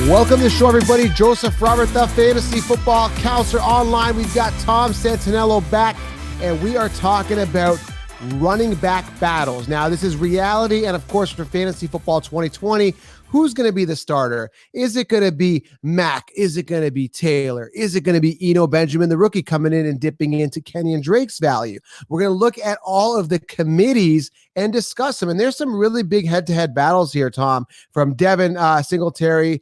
Welcome to the show, everybody. Joseph Robert, the fantasy football counselor online. We've got Tom Santinello back, and we are talking about running back battles. Now, this is reality, and of course, for Fantasy Football 2020, who's going to be the starter? Is it going to be Mack? Is it going to be Taylor? Is it going to be Eno Benjamin, the rookie, coming in and dipping into Kenyon Drake's value? We're going to look at all of the committees and discuss them, and there's some really big head-to-head battles here, Tom, from Devin Singletary,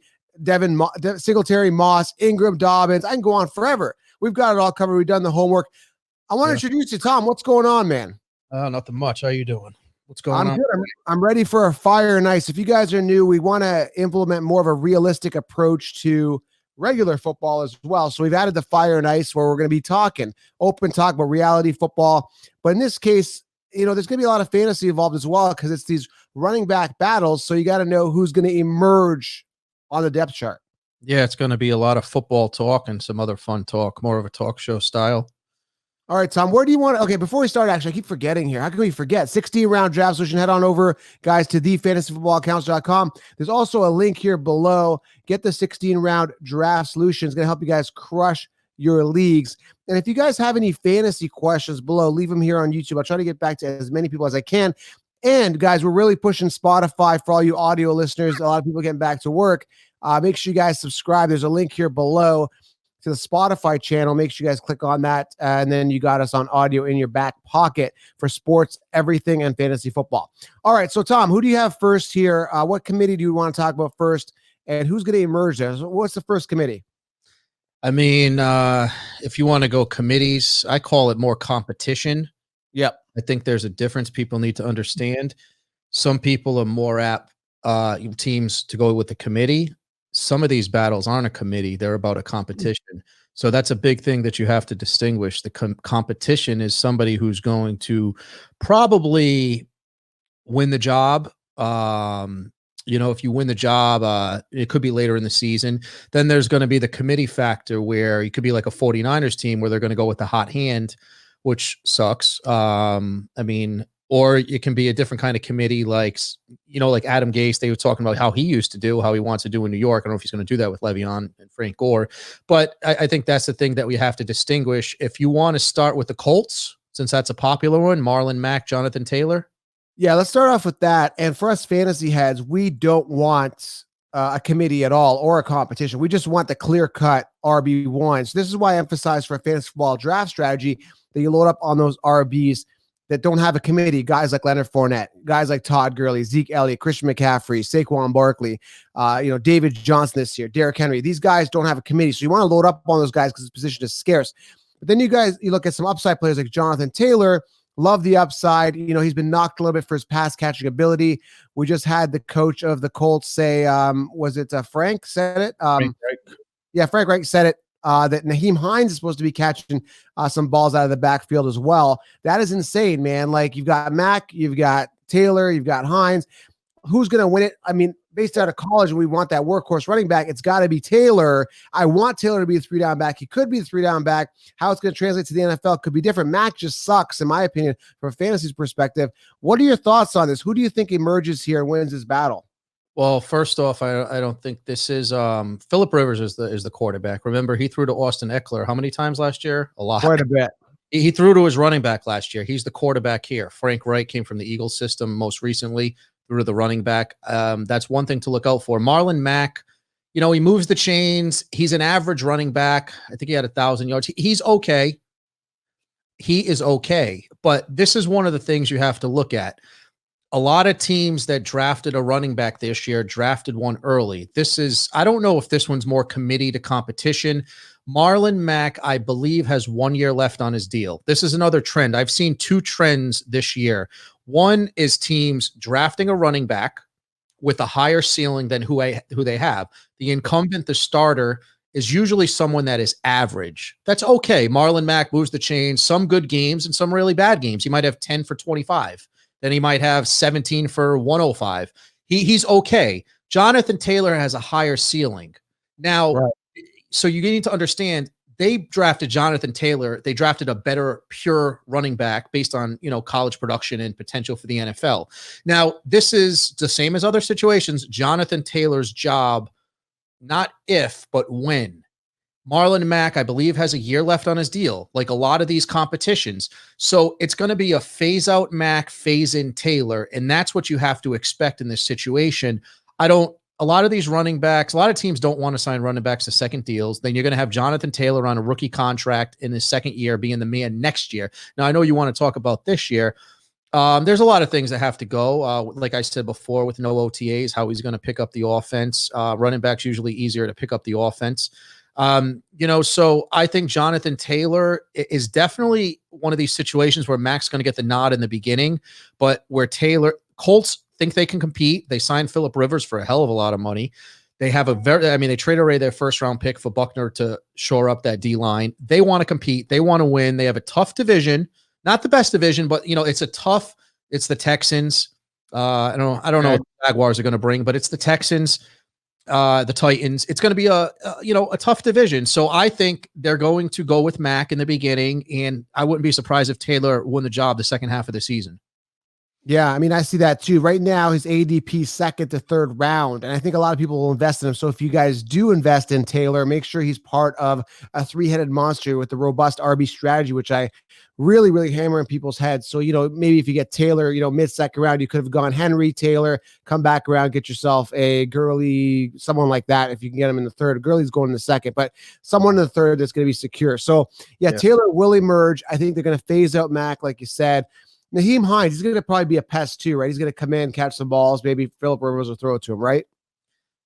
Moss, Ingram, Dobbins. I can go on forever. We've got it all covered. We've done the homework. I want to introduce you, Tom. What's going on, man? Nothing much. How you doing? What's going on? I'm good. I'm ready for a fire and ice. If you guys are new, we want to implement more of a realistic approach to regular football as well. So we've added the fire and ice where we're going to be talking open talk about reality football. But in this case, there's going to be a lot of fantasy involved as well because it's these running back battles. So you got to know who's going to emerge on the depth chart. Yeah, it's going to be a lot of football talk and some other fun talk, more of a talk show style. All right, Tom, where do you want to? Okay, before we start, actually, I keep forgetting here. How can we forget? 16-round draft solution. Head on over, guys, to thefantasyfootballaccounts.com. There's also a link here below. Get the 16-round draft solution. It's going to help you guys crush your leagues. And if you guys have any fantasy questions below, leave them here on YouTube. I'll try to get back to as many people as I can. And, guys, we're really pushing Spotify for all you audio listeners. A lot of people getting back to work. Make sure you guys subscribe. There's a link here below to the Spotify channel. Make sure you guys click on that. And then you got us on audio in your back pocket for sports, everything, and fantasy football. All right. So, Tom, who do you have first here? What committee do you want to talk about first? And who's going to emerge there? So what's the first committee? I mean, if you want to go committees, I call it more competition. Yep. I think there's a difference people need to understand. Some people are more apt teams to go with the committee. Some of these battles aren't a committee. They're about a competition. So that's a big thing that you have to distinguish. The competition is somebody who's going to probably win the job. If you win the job, it could be later in the season. Then there's going to be the committee factor where you could be like a 49ers team where they're going to go with the hot hand, which sucks. Or it can be a different kind of committee, like Adam Gase. They were talking about how he used to do, how he wants to do in New York. I don't know if he's going to do that with Le'Veon and Frank Gore. But I think that's the thing that we have to distinguish. If you want to start with the Colts, since that's a popular one, Marlon Mack, Jonathan Taylor. Yeah, let's start off with that. And for us fantasy heads, we don't want a committee at all or a competition. We just want the clear-cut RB1. So this is why I emphasize for a fantasy football draft strategy that you load up on those RBs that don't have a committee, guys like Leonard Fournette, guys like Todd Gurley, Zeke Elliott, Christian McCaffrey, Saquon Barkley, David Johnson this year, Derrick Henry. These guys don't have a committee. So you want to load up on those guys because his position is scarce. But then you look at some upside players like Jonathan Taylor, love the upside. He's been knocked a little bit for his pass catching ability. We just had the coach of the Colts say, was it Frank said it? Frank Reich said it. That Nyheim Hines is supposed to be catching some balls out of the backfield as well. That is insane, man. Like, you've got Mack, you've got Taylor, you've got Hines. Who's going to win it? I mean, based out of college, we want that workhorse running back. It's got to be Taylor. I want Taylor to be a 3-down back. He could be the 3-down back. How it's going to translate to the NFL could be different. Mack just sucks, in my opinion, from a fantasy perspective. What are your thoughts on this? Who do you think emerges here and wins this battle? Well, first off, I don't think this is Phillip Rivers is the quarterback. Remember, he threw to Austin Eckler how many times last year? A lot. Quite a bit. He threw to his running back last year. He's the quarterback here. Frank Reich came from the Eagles system most recently, threw to the running back. That's one thing to look out for. Marlon Mack, he moves the chains. He's an average running back. I think he had 1,000 yards. He's okay. He is okay. But this is one of the things you have to look at. A lot of teams that drafted a running back this year drafted one early. I don't know if this one's more committee to competition. Marlon Mack, I believe, has 1 year left on his deal. This is another trend. I've seen two trends this year. One is teams drafting a running back with a higher ceiling than who they have. The incumbent, the starter, is usually someone that is average. That's okay. Marlon Mack moves the chains, some good games and some really bad games. He might have 10 for 25. Then he might have 17 for 105. He's okay. Jonathan Taylor has a higher ceiling. Now, right. So you need to understand, they drafted Jonathan Taylor. They drafted a better pure running back based on, college production and potential for the NFL. Now, this is the same as other situations. Jonathan Taylor's job not if, but when. Marlon Mack, I believe, has a year left on his deal, like a lot of these competitions. So it's going to be a phase out Mack, phase in Taylor. And that's what you have to expect in this situation. A lot of these running backs, a lot of teams don't want to sign running backs to second deals. Then you're going to have Jonathan Taylor on a rookie contract in his second year, being the man next year. Now, I know you want to talk about this year. There's a lot of things that have to go. Like I said before, with no OTAs, how he's going to pick up the offense. Running backs usually easier to pick up the offense. So I think Jonathan Taylor is definitely one of these situations where Mack's going to get the nod in the beginning, but where Colts think they can compete. They signed Phillip Rivers for a hell of a lot of money. They have they traded away their first round pick for Buckner to shore up that D line. They want to compete. They want to win. They have a tough division, not the best division, but it's it's the Texans. I don't know what the Jaguars are going to bring, but it's the Texans. The Titans. It's going to be a tough division. So I think they're going to go with Mack in the beginning, and I wouldn't be surprised if Taylor won the job the second half of the season. Yeah, I mean, I see that too. Right now, his ADP second to third round, and I think a lot of people will invest in him. So if you guys do invest in Taylor, make sure he's part of a three-headed monster with the robust RB strategy, which I really, really hammer in people's heads. So, maybe if you get Taylor, mid-second round, you could have gone Henry, Taylor, come back around, get yourself a Gurley, someone like that. If you can get him in the third, Gurley's going in the second, but someone in the third that's going to be secure. So yeah, Taylor will emerge. I think they're going to phase out Mack, like you said. Naheem Hines, he's going to probably be a pest too, right? He's going to come in, catch some balls. Maybe Phillip Rivers will throw it to him, right?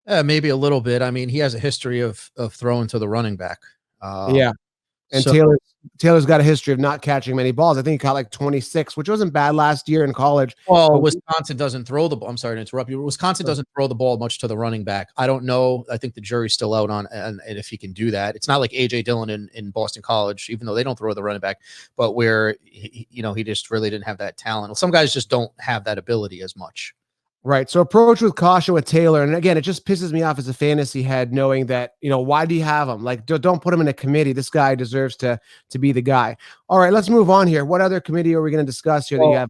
Maybe a little bit. I mean, he has a history of throwing to the running back. Yeah. And Taylor's got a history of not catching many balls. I think he caught like 26, which wasn't bad last year in college. Well, Wisconsin doesn't throw the ball. I'm sorry to interrupt you. Wisconsin doesn't throw the ball much to the running back. I don't know. I think the jury's still out on and if he can do that. It's not like A.J. Dillon in Boston College, even though they don't throw the running back, but where he just really didn't have that talent. Some guys just don't have that ability as much. Right. So approach with caution with Taylor. And again, it just pisses me off as a fantasy head knowing that, why do you have him? Like, don't put him in a committee. This guy deserves to be the guy. All right, let's move on here. What other committee are we going to discuss here that you have?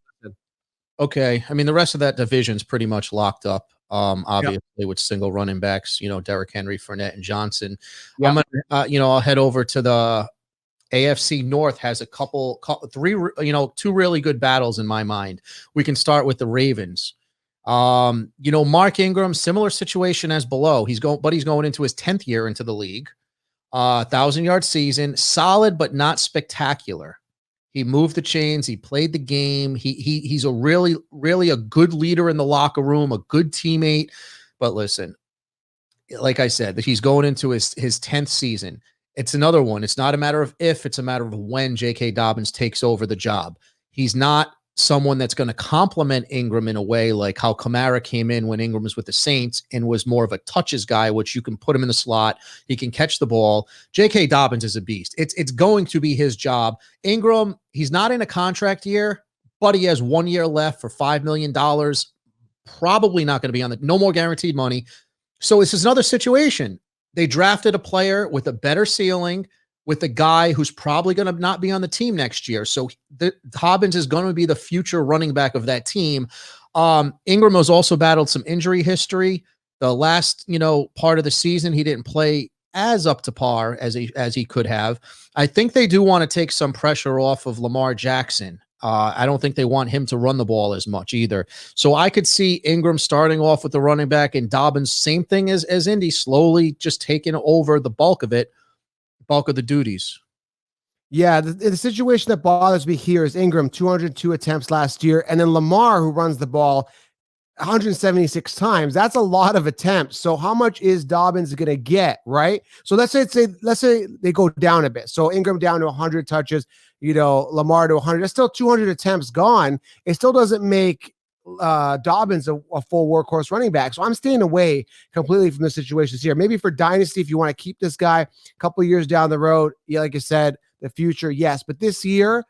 Okay. I mean, the rest of that division's pretty much locked up. Obviously with single running backs, Derrick Henry, Fournette, and Johnson. Yep. I'm gonna, I'll head over to the AFC North has two really good battles in my mind. We can start with the Ravens. Mark Ingram, similar situation as below. He's going into his 10th year into the league. 1,000-yard season, solid but not spectacular. He moved the chains. He played the game. He's a really, really a good leader in the locker room, a good teammate. But listen, like I said, he's going into his 10th season. It's another one. It's not a matter of if, it's a matter of when J.K. Dobbins takes over the job. He's not someone that's going to complement Ingram in a way like how Kamara came in when Ingram was with the Saints and was more of a touches guy, which you can put him in the slot. He can catch the ball. J.K. Dobbins is a beast. It's going to be his job. Ingram, he's not in a contract year, but he has 1 year left for $5 million. Probably not going to be on no more guaranteed money. So this is another situation. They drafted a player with a better ceiling, with a guy who's probably going to not be on the team next year. So Dobbins is going to be the future running back of that team. Ingram has also battled some injury history. The last, part of the season, he didn't play as up to par as he could have. I think they do want to take some pressure off of Lamar Jackson. I don't think they want him to run the ball as much either. So I could see Ingram starting off with the running back and Dobbins, same thing as Indy, slowly just taking over the bulk of the duties. Yeah, the situation that bothers me here is Ingram, 202 attempts last year, and then Lamar, who runs the ball 176 times. That's a lot of attempts. So how much is Dobbins going to get, right? So let's say they go down a bit. So Ingram down to 100 touches, Lamar to 100. That's still 200 attempts gone. It still doesn't make Dobbins a full workhorse running back. So I'm staying away completely from the situations here. Maybe for dynasty, if you want to keep this guy a couple of years down the road, like I said, the future, yes. But this year,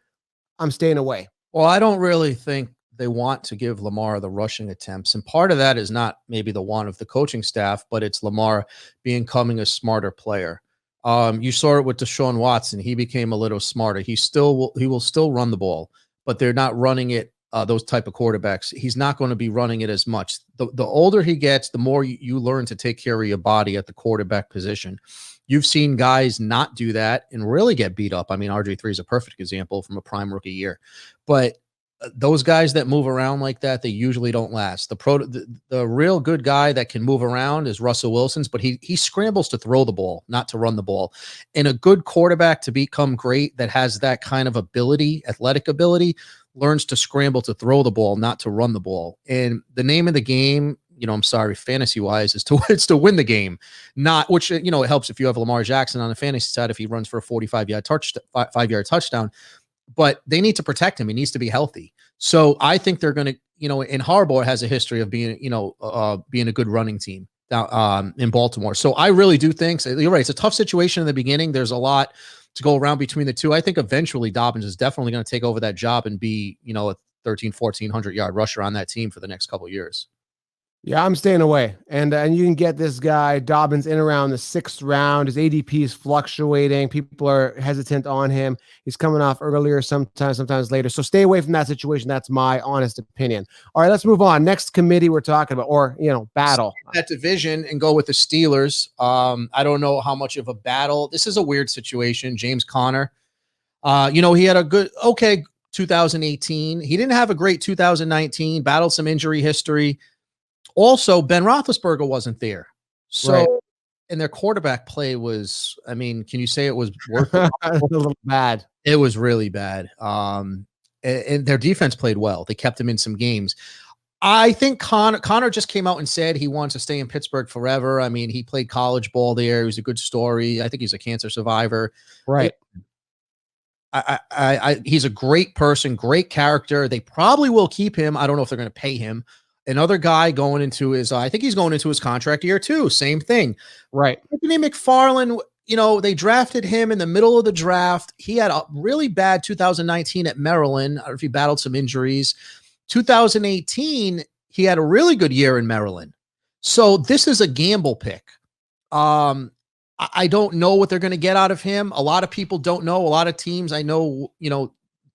I'm staying away. Well, I don't really think they want to give Lamar the rushing attempts. And part of that is not maybe the want of the coaching staff, but it's Lamar becoming a smarter player. You saw it with Deshaun Watson. He became a little smarter. He will still run the ball, but they're not running it those type of quarterbacks, he's not going to be running it as much. The older he gets, the more you learn to take care of your body at the quarterback position. You've seen guys not do that and really get beat up. I mean, RG3 is a perfect example from a prime rookie year. But those guys that move around like that, they usually don't last. The real good guy that can move around is Russell Wilson's, but he scrambles to throw the ball, not to run the ball. And a good quarterback to become great that has that kind of ability, athletic ability, learns to scramble to throw the ball, not to run the ball. And the name of the game, I'm sorry, fantasy wise, it's to win the game, not which, it helps if you have Lamar Jackson on the fantasy side, if he runs for a 45-yard touchdown, but they need to protect him. He needs to be healthy. So I think they're going to, and Harbaugh has a history of being, being a good running team down in Baltimore. So I really do think, you're right, it's a tough situation in the beginning. There's a lot to go around between the two. I think eventually Dobbins is definitely going to take over that job and be, a 1,100 yard rusher on that team for the next couple of years. Yeah, I'm staying away. And you can get this guy, Dobbins, in around the 6th round. His ADP is fluctuating. People are hesitant on him. He's coming off earlier, sometimes later. So stay away from that situation. That's my honest opinion. All right, let's move on. Next committee we're talking about, or, battle. That division and go with the Steelers. I don't know how much of a battle. This is a weird situation. James Conner, he had a good, 2018. He didn't have a great 2019, battled some injury history. Also, Ben Roethlisberger wasn't there. So, right. And their quarterback play was, can you say it was worth it? A little bad. It was really bad. And their defense played well. They kept him in some games. I think Connor just came out and said he wants to stay in Pittsburgh forever. I mean, he played college ball there. He was a good story. I think he's a cancer survivor. Right. He's a great person, great character. They probably will keep him. I don't know if they're going to pay him. Another guy going into his, I think he's going into his contract year too. Same thing. Right. Anthony McFarland, they drafted him in the middle of the draft. He had a really bad 2019 at Maryland. I don't know if he battled some injuries. 2018, he had a really good year in Maryland. So this is a gamble pick. I don't know what they're going to get out of him. A lot of people don't know. A lot of teams I know,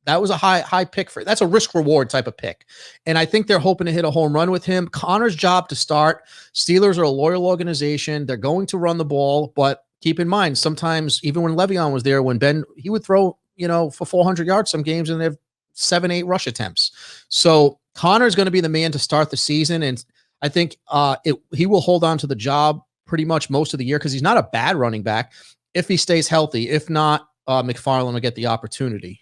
that was a high pick that's a risk reward type of pick. And I think they're hoping to hit a home run with him. Connor's job to start. Steelers are a loyal organization. They're going to run the ball, but keep in mind, sometimes even when Le'Veon was there, when Ben, he would throw, for 400 yards some games and they have 7-8 rush attempts. So Connor's going to be the man to start the season. And I think he will hold on to the job pretty much most of the year because he's not a bad running back if he stays healthy. If not, McFarland will get the opportunity.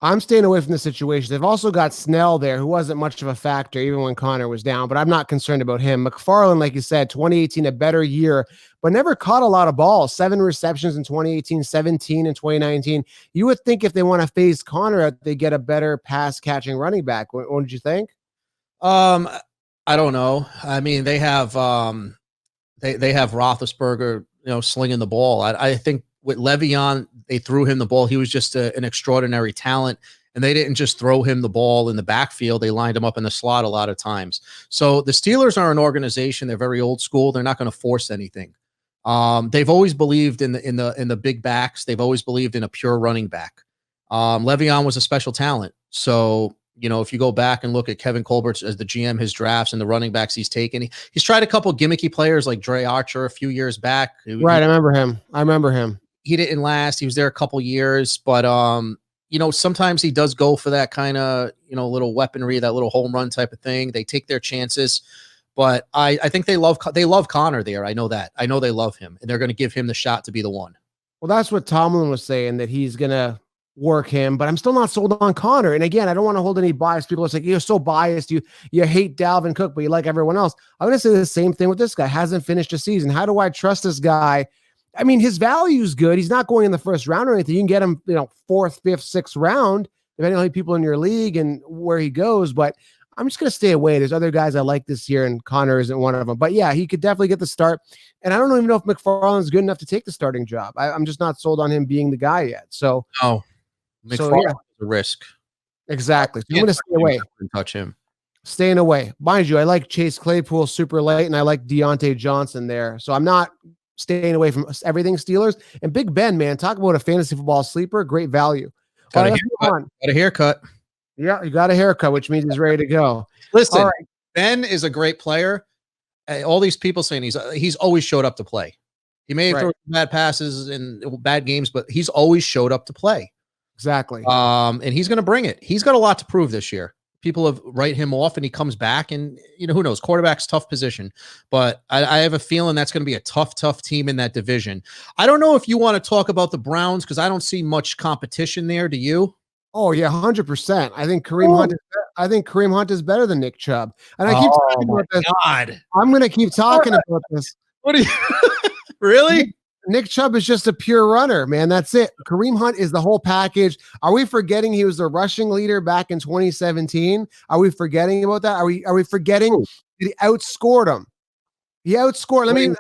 I'm staying away from the situation. They've also got Snell there, who wasn't much of a factor even when Connor was down, but I'm not concerned about him. McFarland, like you said, 2018, a better year, but never caught a lot of balls. 7 receptions in 2018, 17 in 2019. You would think if they want to phase Connor, they get a better pass catching running back. What did you think? I don't know. I mean, they have they have Roethlisberger, slinging the ball. I think with Le'Veon, they threw him the ball. He was just an extraordinary talent, and they didn't just throw him the ball in the backfield. They lined him up in the slot a lot of times. So the Steelers are an organization. They're very old school. They're not going to force anything. They've always believed in the big backs. They've always believed in a pure running back. Le'Veon was a special talent. So, if you go back and look at Kevin Colbert as the GM, his drafts and the running backs he's taken, he's tried a couple gimmicky players like Dre Archer a few years back. Right. I remember him. He didn't last. He was there a couple years, but sometimes he does go for that kind of, little weaponry, that little home run type of thing. They take their chances, but I think they love Connor there. I know that. I know they love him, and they're going to give him the shot to be the one. Well, that's what Tomlin was saying, that he's going to work him, but I'm still not sold on Connor. And again, I don't want to hold any bias. People are like, you're so biased. You hate Dalvin Cook, but you like everyone else. I'm going to say the same thing with this guy. Hasn't finished a season. How do I trust this guy? I mean, his value is good. He's not going in the first round or anything. You can get him, 4th, 5th, 6th round, depending on how many people in your league and where he goes. But I'm just going to stay away. There's other guys I like this year, and Connor isn't one of them. But yeah, he could definitely get the start. And I don't even know if McFarland's good enough to take the starting job. I'm just not sold on him being the guy yet. So, McFarland's a risk. Exactly. So I'm going to stay away. Touch him. Staying away. Mind you, I like Chase Claypool super late, and I like Deontay Johnson there. So I'm not staying away from everything Steelers. And Big Ben, man, talk about a fantasy football sleeper. Great value. Got a haircut. Yeah, he got a haircut, which means he's ready to go. All Listen, right. Ben is a great player. All these people saying he's always showed up to play. He may have Right. thrown bad passes in bad games, but he's always showed up to play. Exactly. And he's going to bring it. He's got a lot to prove this year. People have write him off, and he comes back, and who knows? Quarterback's tough position, but I have a feeling that's going to be a tough team in that division. I don't know if you want to talk about the Browns because I don't see much competition there. Do you? Oh yeah, 100%. I think Kareem Hunt is better than Nick Chubb, and I keep Oh talking my about this. God! I'm going to keep talking about this. What are you really? Nick Chubb is just a pure runner, man. That's it. Kareem Hunt is the whole package. Are we forgetting he was the rushing leader back in 2017? Are we forgetting about that? Are we forgetting that he outscored him? He outscored. I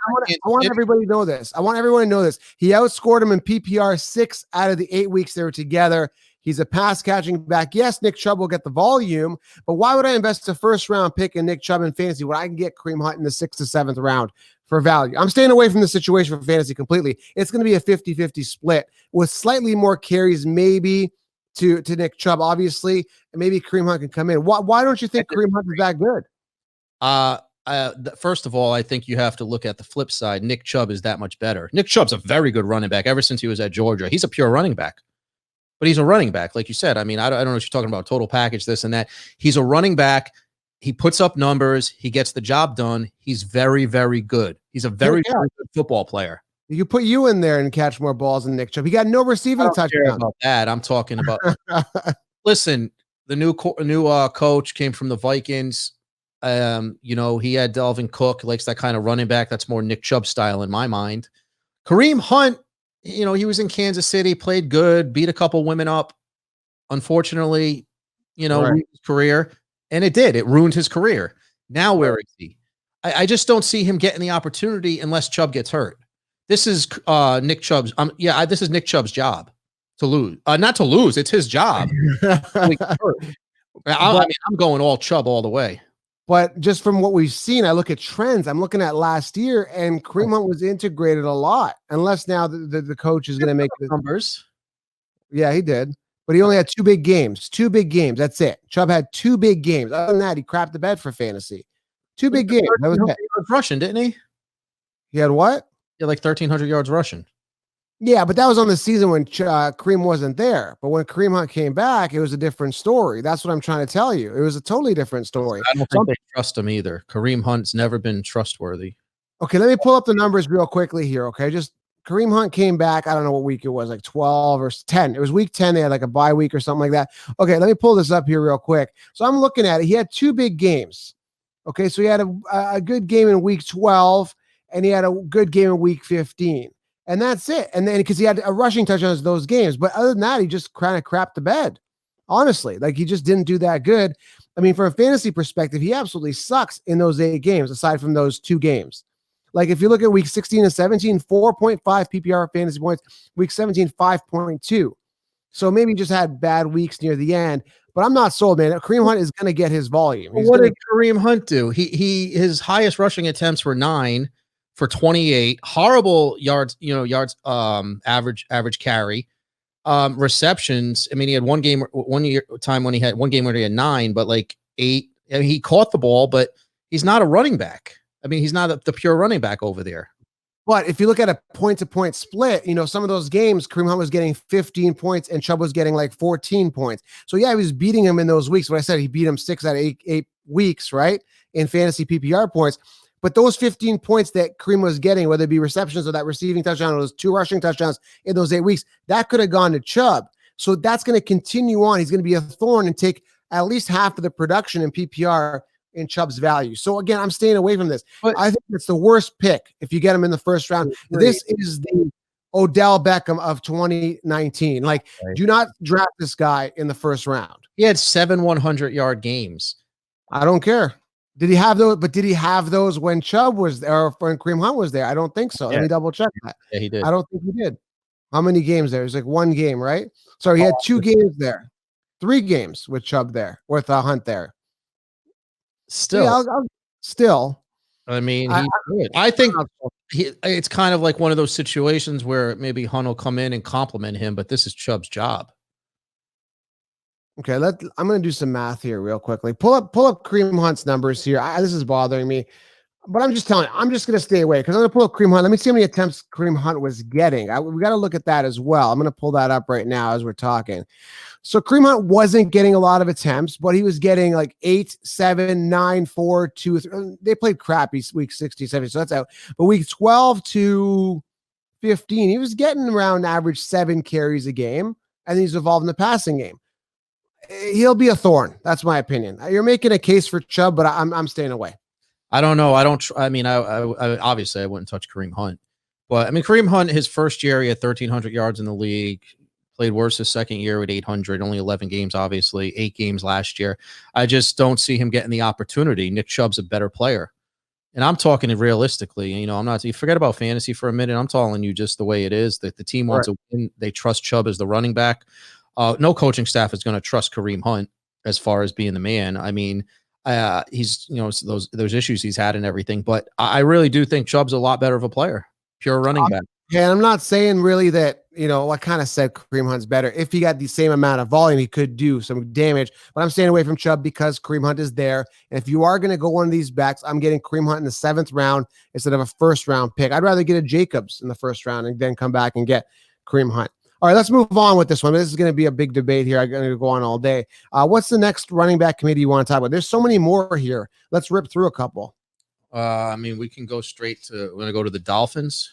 want everybody to know this. I want everyone to know this. He outscored him in PPR 6 out of the 8 weeks they were together. He's a pass catching back. Yes, Nick Chubb will get the volume, but why would I invest a first round pick in Nick Chubb in fantasy when I can get Kareem Hunt in the 6th to 7th round for value? I'm staying away from the situation for fantasy completely. It's going to be a 50-50 split with slightly more carries, maybe to Nick Chubb, obviously, and maybe Kareem Hunt can come in. Why don't you think Kareem Hunt is that good? First of all, I think you have to look at the flip side. Nick Chubb is that much better. Nick Chubb's a very good running back ever since he was at Georgia. He's a pure running back, but he's a running back. Like you said, I mean, I don't know what you're talking about, total package, this and that. He's a running back. He puts up numbers. He gets the job done. He's very, very good. He's a very good football player. You put you in there and catch more balls than Nick Chubb. He got no receiving touchdown. About that, I'm talking about. Listen, the new coach came from the Vikings. He had Dalvin Cook, likes that kind of running back. That's more Nick Chubb style in my mind. Kareem Hunt, he was in Kansas City, played good, beat a couple women up. Unfortunately, ruined his career, and it ruined his career. Now where is he? I just don't see him getting the opportunity unless Chubb gets hurt. This is Nick Chubb's. This is Nick Chubb's job to lose. Not to lose, it's his job. I'm going all Chubb all the way. But just from what we've seen, I look at trends. I'm looking at last year, and Kareem Hunt was integrated a lot. Unless now the coach is going to make the numbers. Yeah, he did. But he only had 2 big games. 2 big games. That's it. Chubb had 2 big games. Other than that, he crapped the bed for fantasy. 2 big games. That was it. Rushing, didn't he? He had what? He had like 1,300 yards rushing. Yeah, but that was on the season when Kareem wasn't there. But when Kareem Hunt came back, it was a different story. That's what I'm trying to tell you. It was a totally different story. I don't think they trust him either. Kareem Hunt's never been trustworthy. Okay, let me pull up the numbers real quickly here, okay? Just Kareem Hunt came back. I don't know what week it was, like 12 or 10. It was week 10. They had like a bye week or something like that. Okay, let me pull this up here real quick. So I'm looking at it. He had 2 big games. Okay, so he had a good game in week 12, and he had a good game in week 15. And that's it. And then because he had a rushing touchdown in those games. But other than that, he just kind of crapped the bed. Honestly, like he just didn't do that good. I mean, from a fantasy perspective, he absolutely sucks in those 8 games, aside from those 2 games. Like if you look at week 16 and 17, 4.5 PPR fantasy points, week 17, 5.2. So maybe he just had bad weeks near the end. But I'm not sold, man. Kareem Hunt is going to get his volume. What did Kareem Hunt do? His highest rushing attempts were 9 for 28. Horrible yards, average carry. Receptions. I mean, he had one game where he had 9, but like 8. I mean, he caught the ball, but he's not a running back. I mean, he's not the pure running back over there. But if you look at a point-to-point split, some of those games, Kareem Hunt was getting 15 points and Chubb was getting like 14 points. So yeah, he was beating him in those weeks. What I said, he beat him 6 out of 8 weeks, right? In fantasy PPR points. But those 15 points that Kareem was getting, whether it be receptions or that receiving touchdown or those 2 rushing touchdowns in those 8 weeks, that could have gone to Chubb. So that's going to continue on. He's going to be a thorn and take at least half of the production in PPR in Chubb's value. So again, I'm staying away from this. But I think it's the worst pick if you get him in the first round. This is the Odell Beckham of 2019. Like, do not draft this guy in the first round. He had 7 100-yard games. I don't care. Did he have those? But did he have those when Chubb was there or when Kareem Hunt was there? I don't think so. Yeah. Let me double check that. Yeah, he did. I don't think he did. How many games there? It was like 1 game, right? So he had 2 games there, 3 games with Chubb there, with Hunt there. Still, I mean, I think it's kind of like one of those situations where maybe Hunt will come in and compliment him, but this is Chubb's job. Okay, I'm going to do some math here real quickly. Pull up Kareem Hunt's numbers here. This is bothering me, but I'm just telling you, I'm just going to stay away because I'm going to pull up Kareem Hunt. Let me see how many attempts Kareem Hunt was getting. We got to look at that as well. I'm going to pull that up right now as we're talking. So Kareem Hunt wasn't getting a lot of attempts, but he was getting like 8, 7, 9, 4, 2, 3. They played crappy week 60, 70, so that's out. But week 12 to 15, he was getting around average 7 carries a game, and he's evolved in the passing game. He'll be a thorn. That's my opinion. You're making a case for Chubb, but I'm staying away. I don't know. I mean, I obviously I wouldn't touch Kareem Hunt, but I mean, Kareem Hunt, his first year, he had 1,300 yards in the league. Played worse his second year with 800, only 11 games, obviously 8 games last year. I just don't see him getting the opportunity. Nick Chubb's a better player. And I'm talking realistically, you know, I'm not, you forget about fantasy for a minute. I'm telling you just the way it is that the team wants to win. They trust Chubb as the running back. No coaching staff is going to trust Kareem Hunt as far as being the man. I mean, he's, you know, those issues he's had and everything, but I really do think Chubb's a lot better of a player, pure running back. Yeah, I'm not saying really that, you know, I kind of said Kareem Hunt's better. If he got the same amount of volume, he could do some damage, but I'm staying away from Chubb because Kareem Hunt is there. And if you are going to go one of these backs, I'm getting Kareem Hunt in the 7th round instead of a 1st round pick. I'd rather get a Jacobs in the 1st round and then come back and get Kareem Hunt. All right, let's move on with this one. This is going to be a big debate here. I'm going to go on all day. What's the next running back committee you want to talk about? There's so many more here. Let's rip through a couple. I mean, we can go straight to, we're going to go to the Dolphins.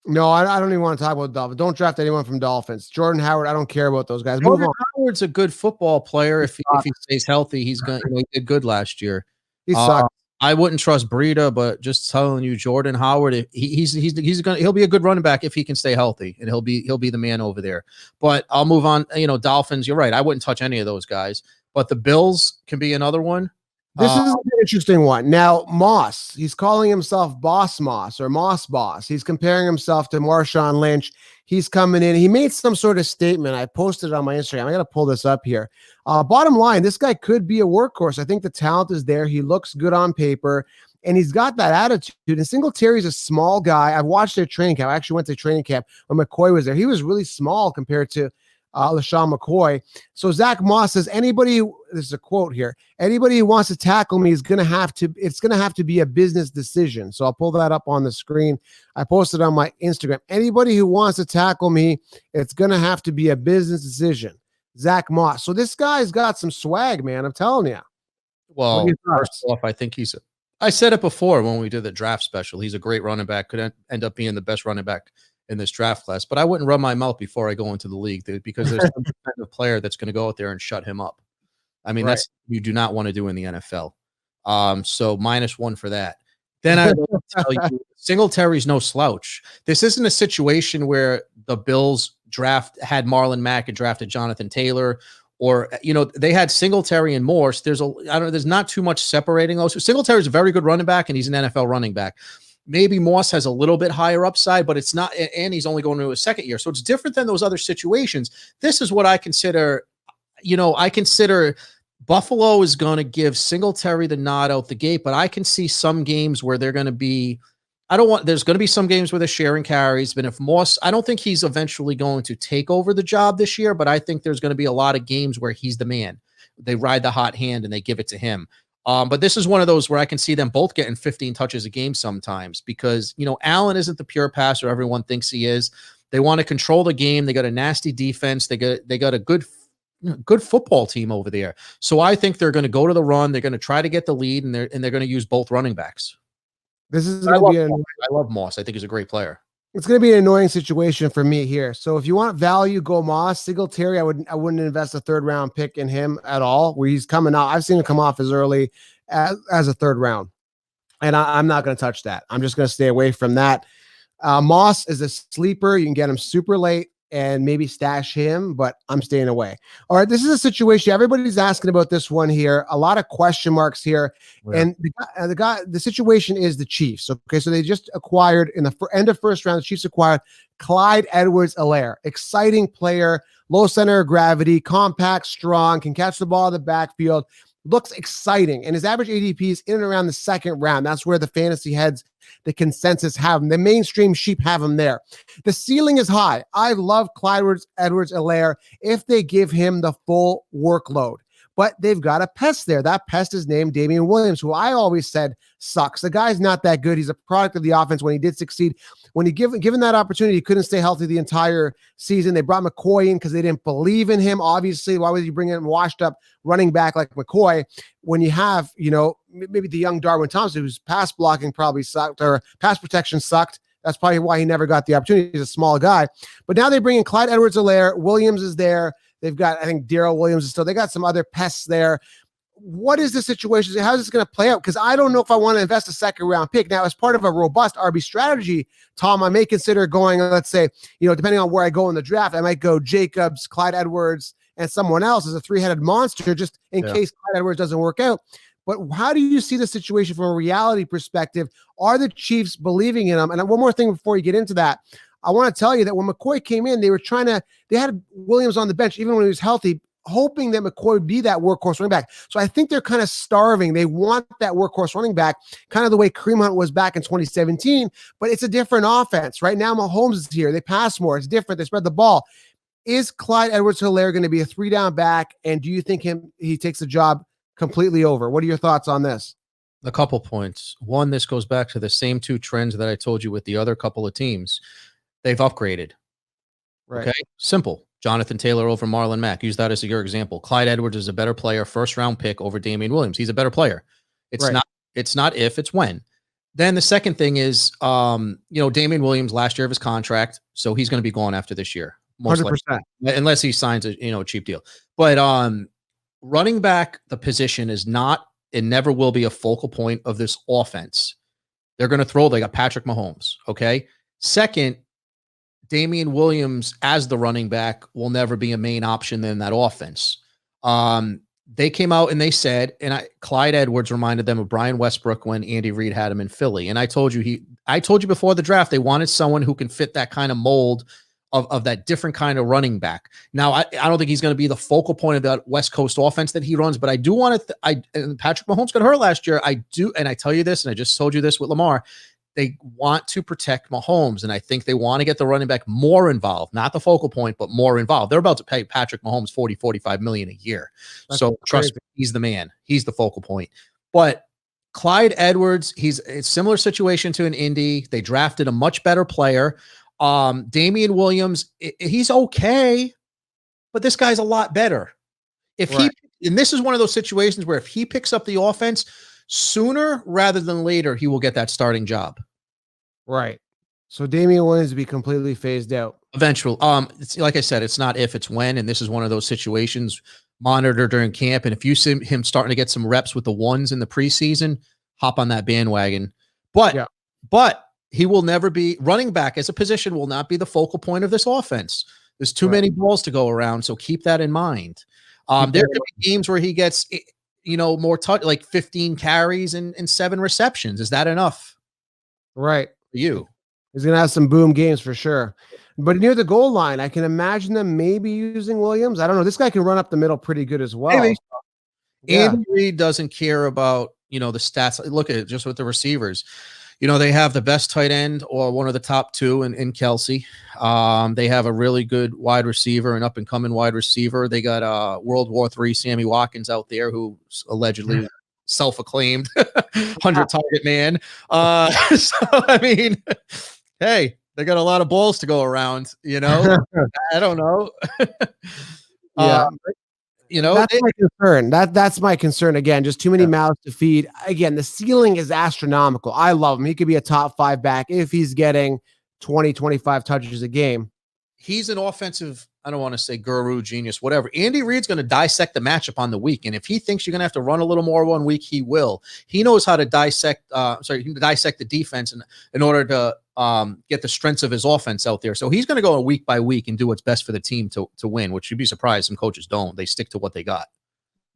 No, I don't even want to talk about Dolphins. Don't draft anyone from Dolphins. Jordan Howard, I don't care about those guys. Jordan Howard's a good football player. If he stays healthy, he's going to, he did good last year. He sucked. I wouldn't trust Breida, but just telling you, Jordan Howard, he'll be a good running back if he can stay healthy, and he'll be the man over there. But I'll move on. You know, Dolphins, you're right. I wouldn't touch any of those guys, but the Bills can be another one. This is an interesting one. Now, Moss, he's calling himself Boss Moss or Moss Boss. He's comparing himself to Marshawn Lynch. He's coming in. He made some sort of statement. I posted it on my Instagram. I got to pull this up here. Bottom line, this guy could be a workhorse. I think the talent is there. He looks good on paper, and he's got that attitude. And Singletary's a small guy. I've watched their training camp. I actually went to training camp when McCoy was there. He was really small compared to LaShawn McCoy. So Zach Moss says, this is a quote here, anybody who wants to tackle me it's going to have to be a business decision. So I'll pull that up on the screen. I posted on my Instagram. Anybody who wants to tackle me, it's going to have to be a business decision. Zach Moss. So this guy's got some swag, man. I'm telling you. Well, first off, I think I said it before when we did the draft special. He's a great running back, could end up being the best running back in this draft class, but I wouldn't run my mouth before I go into the league, dude, because there's some kind of player that's going to go out there and shut him up. I mean, that's you do not want to do in the NFL. So -1 for that. Then I will tell you, Singletary's no slouch. This isn't a situation where the Bills had Marlon Mack and drafted Jonathan Taylor, or you know they had Singletary and Morse. There's not too much separating those. Singletary's a very good running back, and he's an NFL running back. Maybe Moss has a little bit higher upside, but it's not, and he's only going to his 2nd year. So it's different than those other situations. This is what I consider, you know, Buffalo is going to give Singletary the nod out the gate, but I can see some games where they're going to be, there's going to be some games where they're sharing carries, but if Moss, I don't think he's eventually going to take over the job this year, but I think there's going to be a lot of games where he's the man. They ride the hot hand and they give it to him. But this is one of those where I can see them both getting 15 touches a game sometimes because, you know, Allen isn't the pure passer everyone thinks he is. They want to control the game. They got a nasty defense. They got a good football team over there. So I think they're going to go to the run. They're going to try to get the lead, and they're going to use both running backs. This is going to be I love Moss. I think he's a great player. It's going to be an annoying situation for me here. So if you want value, go Moss. Singletary, I wouldn't invest a 3rd round pick in him at all. Where he's coming out, I've seen him come off as early as a 3rd round, and I'm not going to touch that. I'm just going to stay away from that. Moss is a sleeper. You can get him super late and maybe stash him, but I'm staying away. All right, this is a situation everybody's asking about this one here. A lot of question marks here, and the situation is the Chiefs. Okay, so they just acquired in the end of 1st round. The Chiefs acquired Clyde Edwards-Helaire, exciting player, low center of gravity, compact, strong, can catch the ball in the backfield, looks exciting. And his average ADP is in and around the second round. That's where the fantasy heads, the consensus have him. The mainstream sheep have him there. The ceiling is high. I love Clyde Edwards-Helaire if they give him the full workload. But they've got a pest there. That pest is named Damian Williams, who I always said sucks. The guy's not that good. He's a product of the offense when he did succeed. When he given that opportunity, he couldn't stay healthy the entire season. They brought McCoy in because they didn't believe in him. Obviously, why would you bring in a washed up running back like McCoy when you have, maybe the young Darwin Thompson, whose pass blocking probably sucked or pass protection sucked. That's probably why he never got the opportunity. He's a small guy. But now they bring in Clyde Edwards-Helaire. Williams is there. They've got, I think, Darrell Williams is still. They got some other pests there. What is the situation? How's this going to play out? Because I don't know if I want to invest a second round pick. Now, as part of a robust RB strategy, Tom, I may consider going, let's say, depending on where I go in the draft, I might go Jacobs, Clyde Edwards, and someone else as a three-headed monster just in case Clyde Edwards doesn't work out. But how do you see the situation from a reality perspective? Are the Chiefs believing in him? And one more thing before you get into that. I want to tell you that when McCoy came in, they had Williams on the bench, even when he was healthy, hoping that McCoy would be that workhorse running back. So I think they're kind of starving. They want that workhorse running back, kind of the way Kareem Hunt was back in 2017, but it's a different offense. Right now, Mahomes is here. They pass more. It's different. They spread the ball. Is Clyde Edwards-Helaire going to be a 3-down back? And do you think he takes the job completely over? What are your thoughts on this? A couple points. One, this goes back to the same two trends that I told you with the other couple of teams. They've upgraded. Right. Okay. Simple. Jonathan Taylor over Marlon Mack. Use that as your example. Clyde Edwards is a better player, first round pick over Damian Williams. He's a better player. It's not if, it's when. Then the second thing is, Damian Williams last year of his contract, so he's going to be gone after this year. 100%. Unless he signs a cheap deal. But running back, the position is not and never will be a focal point of this offense. They're going to throw. They got Patrick Mahomes. Okay. Second, Damian Williams as the running back will never be a main option in that offense. They came out and they said, Clyde Edwards reminded them of Brian Westbrook when Andy Reid had him in Philly. And I told you before the draft, they wanted someone who can fit that kind of mold of that different kind of running back. Now, I don't think he's going to be the focal point of that West Coast offense that he runs, but I do want to, and Patrick Mahomes got hurt last year. I do. And I tell you this, and I just told you this with Lamar, they want to protect Mahomes, and I think they want to get the running back more involved, not the focal point, but more involved. They're about to pay Patrick Mahomes $40-45 million a year. That's so trust me, he's the man. He's the focal point. But Clyde Edwards, he's a similar situation to an Indy. They drafted a much better player. Damian Williams, he's okay, but this guy's a lot better. And this is one of those situations where if he picks up the offense, sooner rather than later, he will get that starting job. Right. So Damian Williams will be completely phased out. Eventually. It's like I said, it's not if, it's when. And this is one of those situations monitored during camp. And if you see him starting to get some reps with the ones in the preseason, hop on that bandwagon. But he will never be running back as a position, will not be the focal point of this offense. There's too many balls to go around. So keep that in mind. There could be games where he gets more touch, like 15 carries and 7 receptions. Is that enough? Right. For you? He's going to have some boom games for sure. But near the goal line, I can imagine them maybe using Williams. I don't know. This guy can run up the middle pretty good as well. Maybe. Andy Reid doesn't care about, the stats. Look at it just with the receivers. They have the best tight end or one of the top two in Kelsey. They have a really good wide receiver, an up-and-coming wide receiver. They got World War III Sammy Watkins out there, who's allegedly self-acclaimed 100-target man. So, I mean, hey, they got a lot of balls to go around, I don't know. That's my concern. That's my concern. Again, just too many mouths to feed. Again, the ceiling is astronomical. I love him. He could be a top 5 back if he's getting 20, 25 touches a game. He's an offensive, I don't want to say guru, genius, whatever. Andy Reid's going to dissect the matchup on the week. And if he thinks you're going to have to run a little more one week, he will. He knows how to dissect the defense in order to get the strengths of his offense out there. So he's going to go week by week and do what's best for the team to win, which you'd be surprised some coaches don't. They stick to what they got.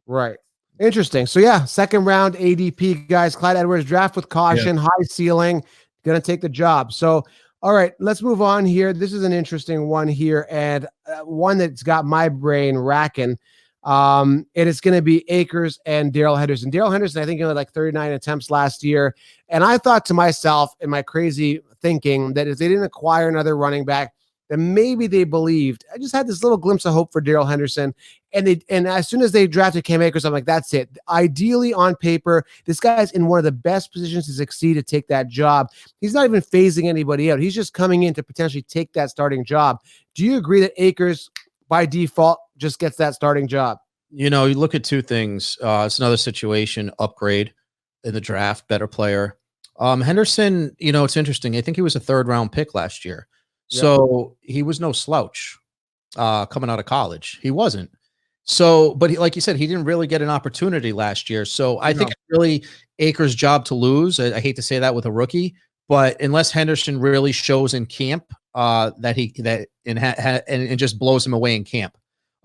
Right. Interesting. So second round ADP guys, Clyde Edwards, draft with caution, high ceiling, going to take the job. So All right, let's move on here. This is an interesting one here, and one that's got my brain racking. It is going to be Akers and Darrell Henderson. Darrell Henderson, I think he had like 39 attempts last year. And I thought to myself in my crazy thinking that if they didn't acquire another running back, then maybe they believed. I just had this little glimpse of hope for Darrell Henderson. And as soon as they drafted Cam Akers, I'm like, that's it. Ideally, on paper, this guy's in one of the best positions to succeed to take that job. He's not even phasing anybody out. He's just coming in to potentially take that starting job. Do you agree that Akers, by default, just gets that starting job? You know, you look at two things. It's another situation, upgrade in the draft, better player. Henderson, you know, it's interesting. I think he was a 3rd-round pick last year. Yep. So he was no slouch coming out of college. He wasn't. So, but like you said, he didn't really get an opportunity last year. So I think it's really Akers' job to lose. I hate to say that with a rookie, but unless Henderson really shows in camp and just blows him away in camp,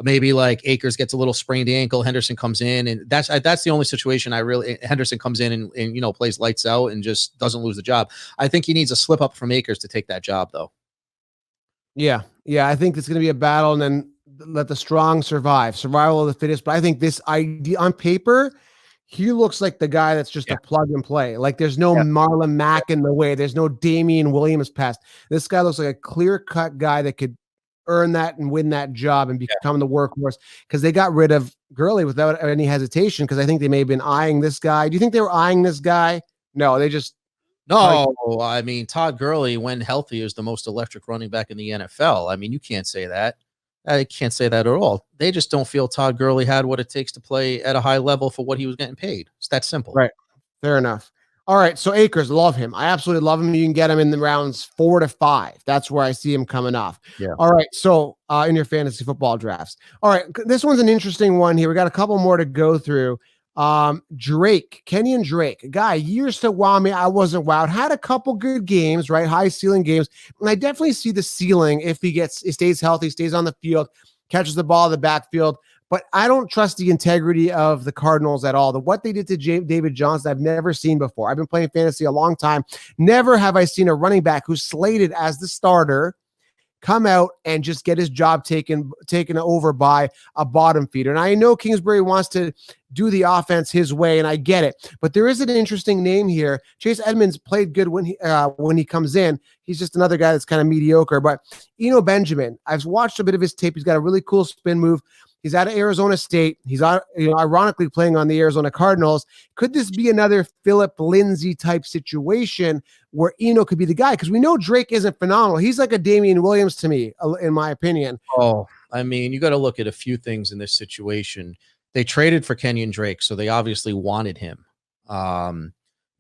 maybe like Akers gets a little sprained ankle, Henderson comes in, and that's the only situation Henderson comes in and you know, plays lights out and just doesn't lose the job. I think he needs a slip up from Akers to take that job, though. Yeah. I think it's going to be a battle, and then let the strong survive. Survival of the fittest. But I think this idea on paper, he looks like the guy that's just a plug and play. Like there's no Marlon Mack in the way. There's no Damian Williams past. This guy looks like a clear-cut guy that could earn that and win that job and become the workhorse, because they got rid of Gurley without any hesitation, because I think they may have been eyeing this guy. Do you think they were eyeing this guy? No, they just No, I mean, Todd Gurley, when healthy, is the most electric running back in the NFL. I mean, you can't say that. I can't say that at all. They just don't feel Todd Gurley had what it takes to play at a high level for what he was getting paid. It's that simple. Right. Fair enough. All right. So Akers, love him. I absolutely love him. You can get him in the rounds 4 to 5. That's where I see him coming off. Yeah. All right. So in your fantasy football drafts. All right. This one's an interesting one here. We got a couple more to go through. Drake, Kenyon Drake, a guy years to wow me. I wasn't wowed. Had a couple good games, right? High ceiling games. And I definitely see the ceiling if he stays healthy, stays on the field, catches the ball in the backfield. But I don't trust the integrity of the Cardinals at all. What they did to David Johnson, I've never seen before. I've been playing fantasy a long time. Never have I seen a running back who's slated as the starter come out and just get his job taken over by a bottom feeder. And I know Kingsbury wants to do the offense his way, and I get it. But there is an interesting name here. Chase Edmonds played good when he comes in. He's just another guy that's kind of mediocre. But Eno Benjamin, I've watched a bit of his tape. He's got a really cool spin move. He's out of Arizona State. He's ironically playing on the Arizona Cardinals. Could this be another Philip Lindsay type situation where Eno could be the guy? Because we know Drake isn't phenomenal. He's like a Damian Williams to me, in my opinion. Oh, I mean, you got to look at a few things in this situation. They traded for Kenyon Drake, so they obviously wanted him.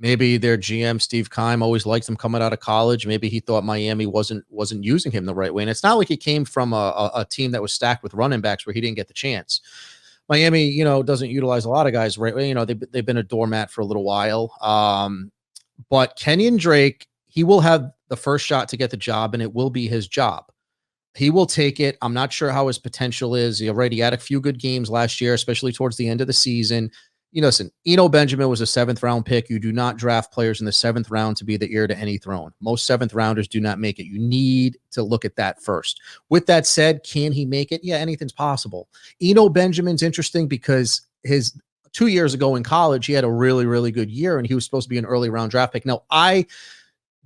Maybe their GM, Steve Keim, always liked him coming out of college. Maybe he thought Miami wasn't using him the right way. And it's not like he came from a team that was stacked with running backs where he didn't get the chance. Miami, you know, doesn't utilize a lot of guys, right? You know, they've been a doormat for a little while. But Kenyon Drake, he will have the first shot to get the job, and it will be his job. He will take it. I'm not sure how his potential is. He already had a few good games last year, especially towards the end of the season. You know, listen, Eno Benjamin was a 7th-round pick. You do not draft players in the 7th round to be the heir to any throne. Most 7th-rounders do not make it. You need to look at that first. With that said, can he make it? Yeah, anything's possible. Eno Benjamin's interesting because his 2 years ago in college, he had a really, really good year, and he was supposed to be an early round draft pick. Now, I